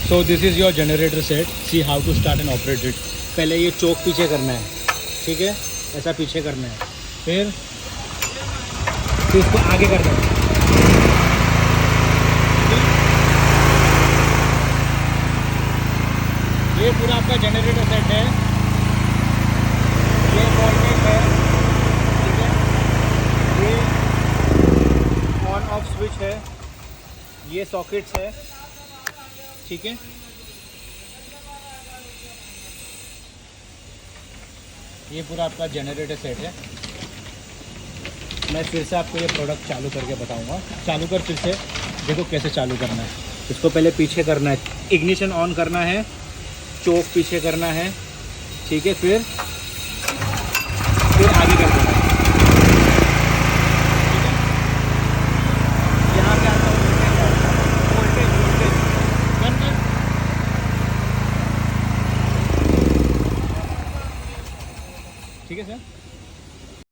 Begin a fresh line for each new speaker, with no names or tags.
So this is your generator set, see how to start and operate it. पहले ये चोक पीछे करना है, ठीक है, ऐसा पीछे करना है, फिर इसको आगे करना है। ये पूरा आपका जनरेटर सेट है, ये वोल्टेज है, ठीक है, ये ऑन ऑफ स्विच है, ये सॉकेट्स है, ठीक है। ये पूरा आपका जनरेटर सेट है। मैं फिर से आपको ये प्रोडक्ट चालू करके बताऊंगा। चालू कर, फिर से देखो कैसे चालू करना है। इसको पहले पीछे करना है, इग्निशन ऑन करना है, चोक पीछे करना है, ठीक है, फिर आगे कर देना है, ठीक है। यहाँ पे आता है वोल्टेज, बंद कर, ठीक है सर।